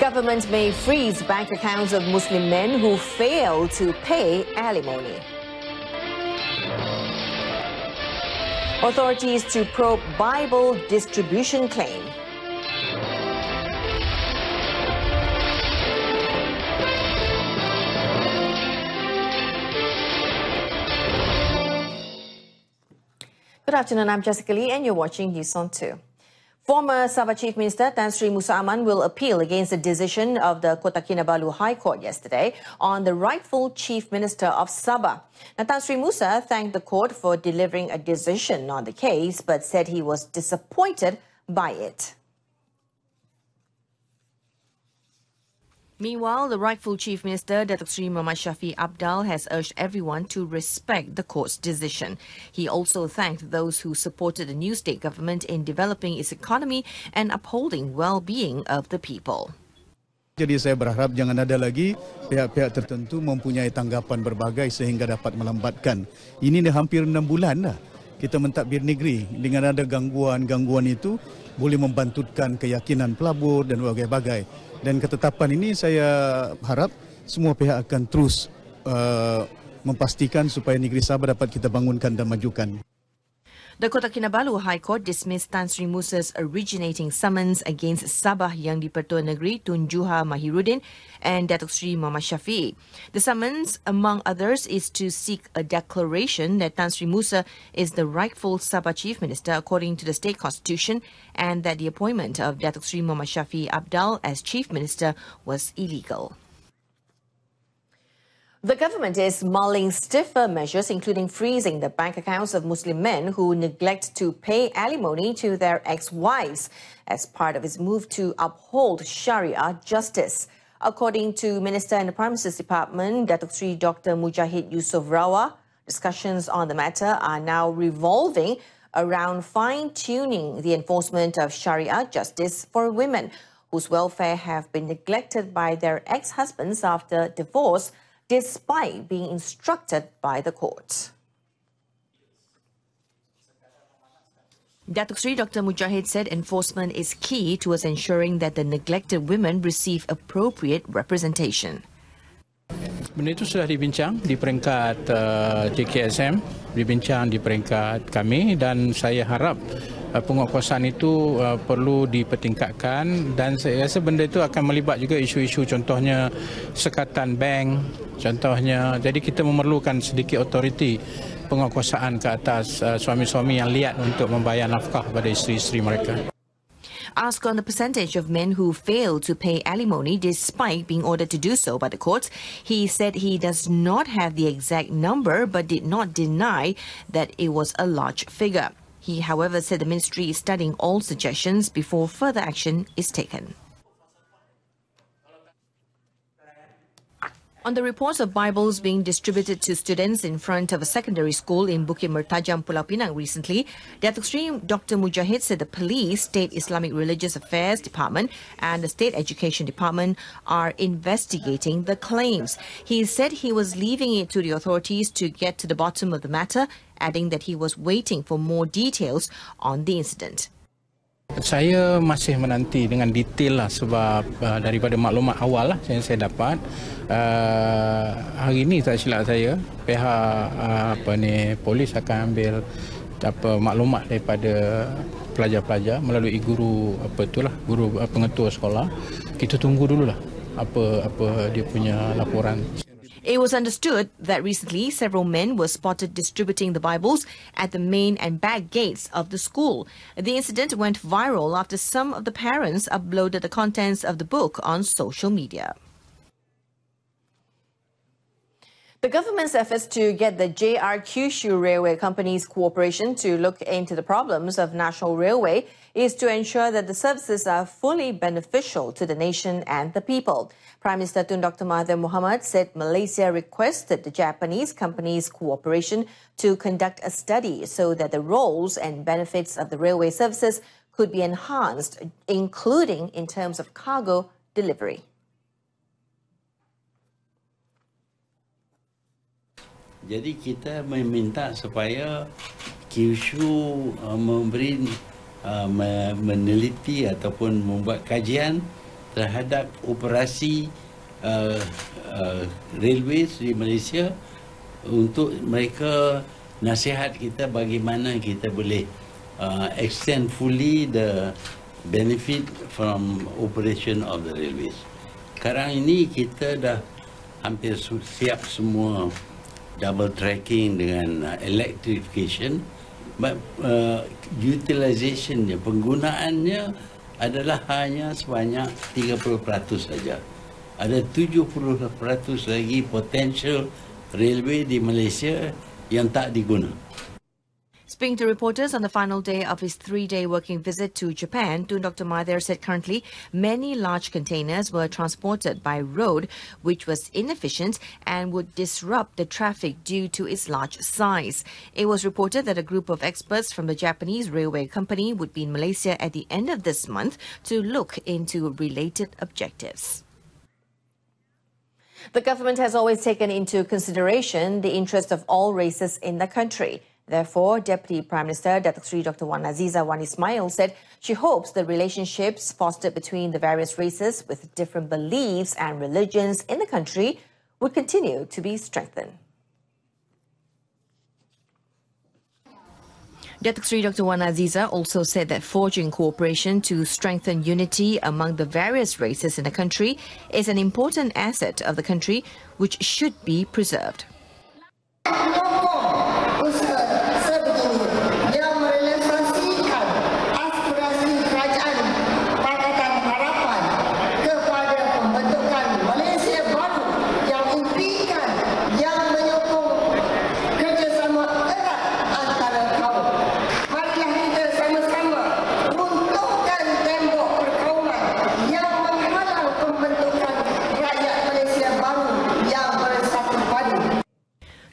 Government may freeze bank accounts of Muslim men who fail to pay alimony. Authorities to probe Bible distribution claim. Good afternoon, I'm Jessica Lee and you're watching News on 2. Former Sabah Chief Minister Tan Sri Musa Aman will appeal against the decision of the Kota Kinabalu High Court yesterday on the rightful Chief Minister of Sabah. Now, Tan Sri Musa thanked the court for delivering a decision on the case but said he was disappointed by it. Meanwhile, the rightful Chief Minister, Datuk Seri Muhammad Shafie Apdal, has urged everyone to respect the court's decision. He also thanked those who supported the new state government in developing its economy and upholding well-being of the people. Jadi saya berharap jangan ada lagi pihak-pihak tertentu mempunyai tanggapan berbagai sehingga dapat melambatkan. Ini dah hampir 6 bulan dah kita mentadbir negeri. Dengan ada gangguan-gangguan itu boleh membantutkan keyakinan pelabur dan berbagai-bagai. Dan ketetapan ini saya harap semua pihak akan terus memastikan supaya negeri Sabah dapat kita bangunkan dan majukan. The Kota Kinabalu High Court dismissed Tan Sri Musa's originating summons against Sabah Yang di-Pertua Negeri Tun Juha Mahiruddin and Datuk Seri Muhammad Shafie. The summons, among others, is to seek a declaration that Tan Sri Musa is the rightful Sabah Chief Minister according to the state constitution and that the appointment of Datuk Seri Muhammad Shafie Apdal as Chief Minister was illegal. The government is mulling stiffer measures, including freezing the bank accounts of Muslim men who neglect to pay alimony to their ex-wives as part of its move to uphold Sharia justice. According to Minister in the Prime Minister's Department, Datuk Seri Dr. Mujahid Yusof Rawah, discussions on the matter are now revolving around fine-tuning the enforcement of Sharia justice for women whose welfare have been neglected by their ex-husbands after divorce, despite being instructed by the court. Datuk Seri Dr. Mujahid said enforcement is key towards ensuring that the neglected women receive appropriate representation. Benda itu sudah dibincang di peringkat JKSM, dibincang di peringkat kami dan saya harap penguatkuasaan itu perlu dipertingkatkan dan saya rasa benda itu akan melibat juga isu-isu contohnya sekatan bank, contohnya jadi kita memerlukan sedikit otoriti penguatkuasaan ke atas suami-suami yang liat untuk membayar nafkah pada isteri-isteri mereka. Asked on the percentage of men who fail to pay alimony despite being ordered to do so by the courts, he said he does not have the exact number but did not deny that it was a large figure. He, however, said the ministry is studying all suggestions before further action is taken. On the reports of Bibles being distributed to students in front of a secondary school in Bukit Mertajam, Pulau Pinang recently, Datuk Seri Dr. Mujahid said the Police, State Islamic Religious Affairs Department and the State Education Department are investigating the claims. He said he was leaving it to the authorities to get to the bottom of the matter, adding that he was waiting for more details on the incident. Saya masih menanti dengan detail lah sebab daripada maklumat awal lah yang saya dapat hari ini tak silap saya pihak polis akan ambil maklumat daripada pelajar-pelajar melalui guru guru pengetua sekolah. Kita tunggu dululah apa dia punya laporan. It was understood that recently several men were spotted distributing the Bibles at the main and back gates of the school. The incident went viral after some of the parents uploaded the contents of the book on social media. The government's efforts to get the JR Kyushu Railway Company's cooperation to look into the problems of National Railway is to ensure that the services are fully beneficial to the nation and the people. Prime Minister Tun Dr. Mahathir Mohamad said Malaysia requested the Japanese company's cooperation to conduct a study so that the roles and benefits of the railway services could be enhanced, including in terms of cargo delivery. Jadi kita meminta supaya Kyushu meneliti ataupun membuat kajian terhadap operasi railways di Malaysia, untuk mereka nasihat kita bagaimana kita boleh extend fully the benefit from operation of the railways. Sekarang ini kita dah hampir siap semua double tracking dengan electrification, but utilizationnya, penggunaannya adalah hanya sebanyak 30% saja. Ada 70% lagi potential railway di Malaysia yang tak diguna. Speaking to reporters on the final day of his 3-day working visit to Japan, Tun Dr. Mahathir said currently many large containers were transported by road, which was inefficient and would disrupt the traffic due to its large size. It was reported that a group of experts from the Japanese railway company would be in Malaysia at the end of this month to look into related objectives. The government has always taken into consideration the interest of all races in the country. Therefore, Deputy Prime Minister Datuk Seri Dr. Wan Azizah Wan Ismail said she hopes the relationships fostered between the various races with different beliefs and religions in the country would continue to be strengthened. Datuk Seri Dr. Wan Azizah also said that forging cooperation to strengthen unity among the various races in the country is an important asset of the country which should be preserved.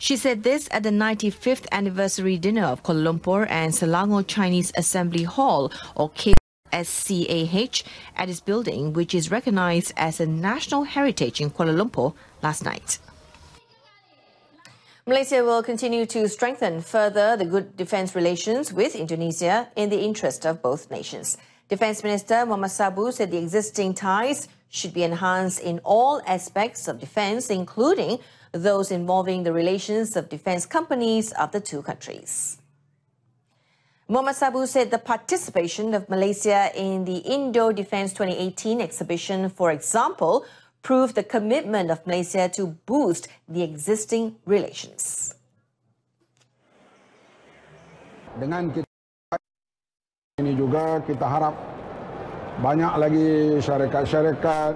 She said this at the 95th anniversary dinner of Kuala Lumpur and Selangor Chinese Assembly Hall, or KSCAH, at its building, which is recognized as a national heritage in Kuala Lumpur last night. Malaysia will continue to strengthen further the good defence relations with Indonesia in the interest of both nations. Defence Minister Muhammad Sabu said the existing ties should be enhanced in all aspects of defence, including those involving the relations of defence companies of the two countries. Muhammad Sabu said the participation of Malaysia in the Indo Defence 2018 exhibition, for example, proved the commitment of Malaysia to boost the existing relations. Dengan kita ini juga kita harap banyak lagi syarikat-syarikat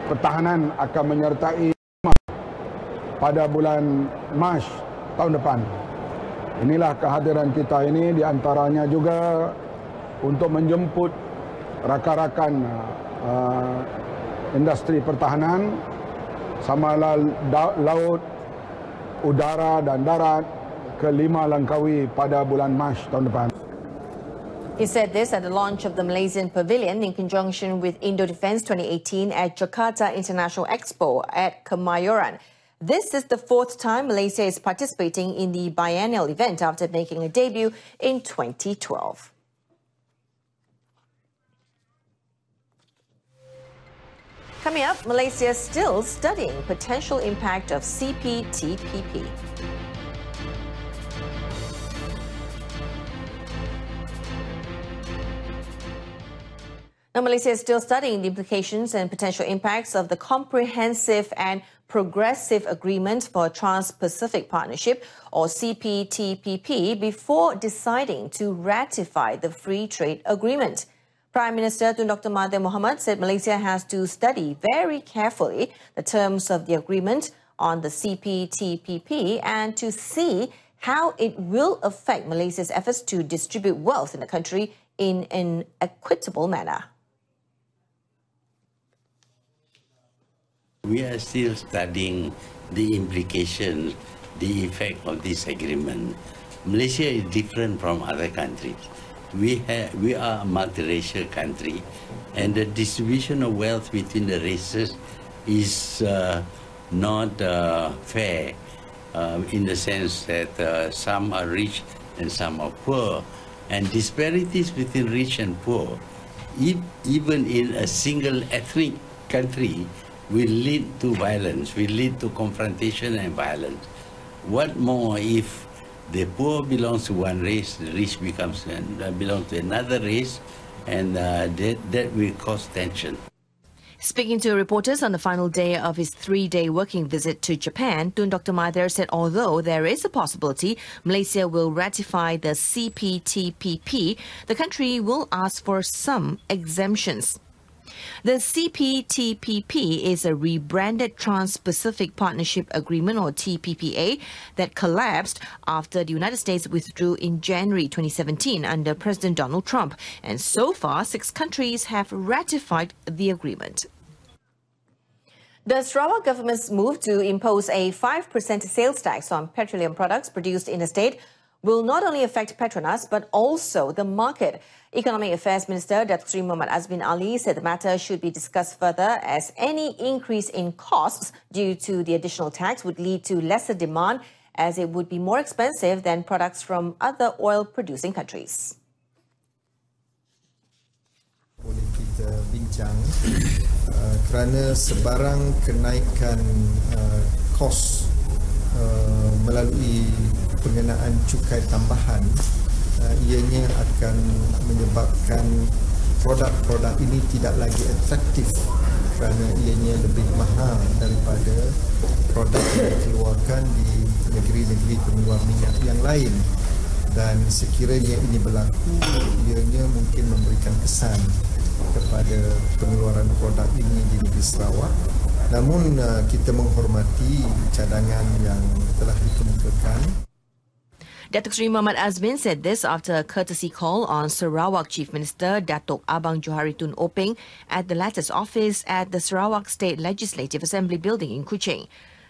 pertahanan akan menyertai pada bulan Mac tahun depan. Inilah kehadiran kita ini di antaranya juga untuk menjemput rakan-rakan industri pertahanan sama laut, udara dan darat ke 5 Langkawi pada bulan Mac tahun depan. He said this at the launch of the Malaysian Pavilion in conjunction with Indo Defence 2018 at Jakarta International Expo at Kemayoran. This is the 4th time Malaysia is participating in the biennial event after making a debut in 2012. Coming up, Malaysia is still studying potential impact of CPTPP. Now, Malaysia is still studying the implications and potential impacts of the Comprehensive and Progressive Agreement for Trans-Pacific Partnership, or CPTPP, before deciding to ratify the Free Trade Agreement. Prime Minister Tun Dr. Mahathir Mohamad said Malaysia has to study very carefully the terms of the agreement on the CPTPP and to see how it will affect Malaysia's efforts to distribute wealth in the country in an equitable manner. We are still studying the implications, the effect of this agreement. Malaysia is different from other countries. We are a multiracial country, and the distribution of wealth between the races is not fair in the sense that some are rich and some are poor. And disparities between rich and poor even in a single ethnic country, will lead to violence, will lead to confrontation and violence. What more if the poor belongs to one race, the rich belongs to another race, and that will cause tension. Speaking to reporters on the final day of his 3-day working visit to Japan, Tun Dr. Mahathir said although there is a possibility Malaysia will ratify the CPTPP, the country will ask for some exemptions. The CPTPP is a rebranded Trans-Pacific Partnership Agreement, or TPPA, that collapsed after the United States withdrew in January 2017 under President Donald Trump. And so far, 6 countries have ratified the agreement. The Sarawak government's move to impose a 5% sales tax on petroleum products produced in the state will not only affect Petronas but also the market. Economic Affairs Minister Datuk Seri Muhammad Azmin Ali said the matter should be discussed further, as any increase in costs due to the additional tax would lead to lesser demand, as it would be more expensive than products from other oil-producing countries. Boleh kita bincang kerana sebarang kenaikan kos melalui pengenaan cukai tambahan, ianya akan menyebabkan produk-produk ini tidak lagi atraktif kerana ianya lebih mahal daripada produk yang dikeluarkan di negeri-negeri pengeluar minyak yang lain. Dan sekiranya ini berlaku, ianya mungkin memberikan kesan kepada pengeluaran produk ini di negeri Sarawak. Namun kita menghormati cadangan yang telah dikemukakan. Datuk Seri Muhammad Azmin said this after a courtesy call on Sarawak Chief Minister Datuk Abang Johari Tun Openg at the latter's office at the Sarawak State Legislative Assembly building in Kuching.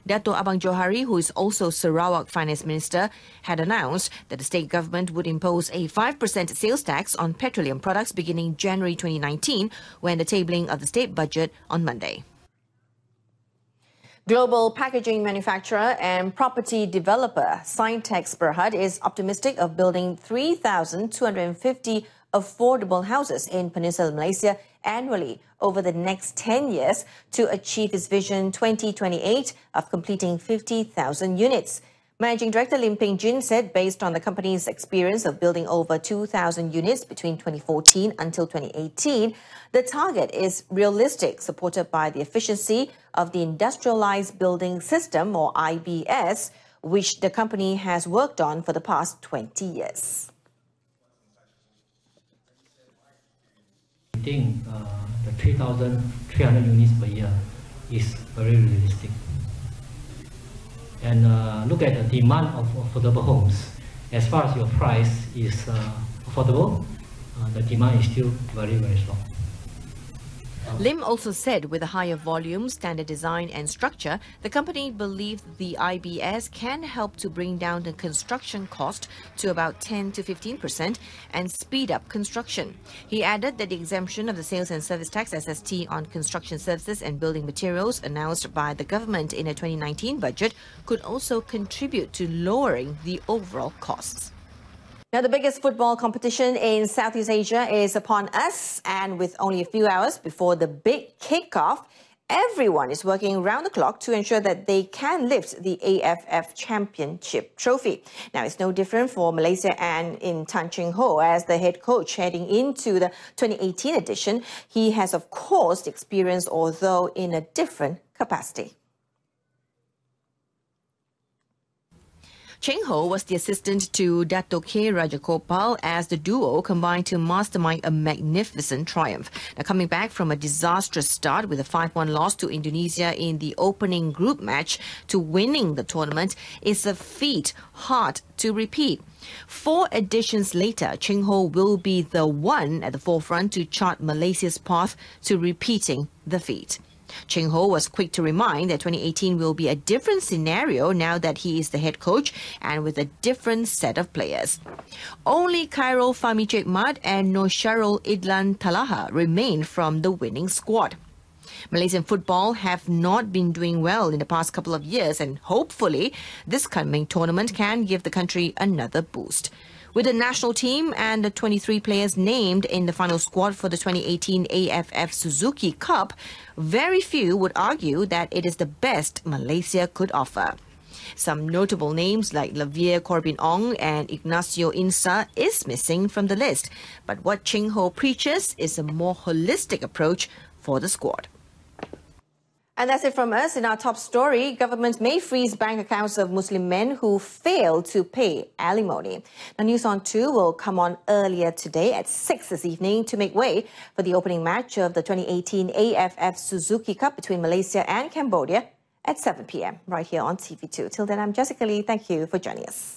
Datuk Abang Johari, who is also Sarawak Finance Minister, had announced that the state government would impose a 5% sales tax on petroleum products beginning January 2019, when the tabling of the state budget on Monday. Global packaging manufacturer and property developer Sintex Berhad is optimistic of building 3,250 affordable houses in Peninsular Malaysia annually over the next 10 years to achieve its vision 2028 of completing 50,000 units. Managing Director Lim Peng Jin said based on the company's experience of building over 2,000 units between 2014 until 2018, the target is realistic, supported by the efficiency of the Industrialized Building System, or IBS, which the company has worked on for the past 20 years. I think the 3,300 units per year is very realistic. And look at the demand of affordable homes. As far as your price is affordable, the demand is still very, very strong. Lim also said with a higher volume, standard design and structure, the company believes the IBS can help to bring down the construction cost to about 10 to 15% and speed up construction. He added that the exemption of the sales and service tax SST on construction services and building materials announced by the government in a 2019 budget could also contribute to lowering the overall costs. Now, the biggest football competition in Southeast Asia is upon us, and with only a few hours before the big kickoff, everyone is working round the clock to ensure that they can lift the AFF Championship trophy. Now, it's no different for Malaysia and in Tan Cheng Ho as the head coach heading into the 2018 edition. He has, of course, experience, although in a different capacity. Cheng Ho was the assistant to Dato' K. Rajagopal as the duo combined to mastermind a magnificent triumph. Now, coming back from a disastrous start with a 5-1 loss to Indonesia in the opening group match to winning the tournament is a feat hard to repeat. 4 editions later, Cheng Ho will be the one at the forefront to chart Malaysia's path to repeating the feat. Cheng Ho was quick to remind that 2018 will be a different scenario now that he is the head coach and with a different set of players. Only Khairul Fahmi Chekmad and Nosharul Idlan Talaha remain from the winning squad. Malaysian football have not been doing well in the past couple of years, and hopefully this coming tournament can give the country another boost. With the national team and the 23 players named in the final squad for the 2018 AFF Suzuki Cup, very few would argue that it is the best Malaysia could offer. Some notable names like Lavia Corbin Ong and Ignacio Insa is missing from the list, but what Ching Ho preaches is a more holistic approach for the squad. And that's it from us. In our top story, government may freeze bank accounts of Muslim men who fail to pay alimony. Now, News on 2 will come on earlier today at 6 this evening to make way for the opening match of the 2018 AFF Suzuki Cup between Malaysia and Cambodia at 7 p.m. right here on TV2. Till then, I'm Jessica Lee. Thank you for joining us.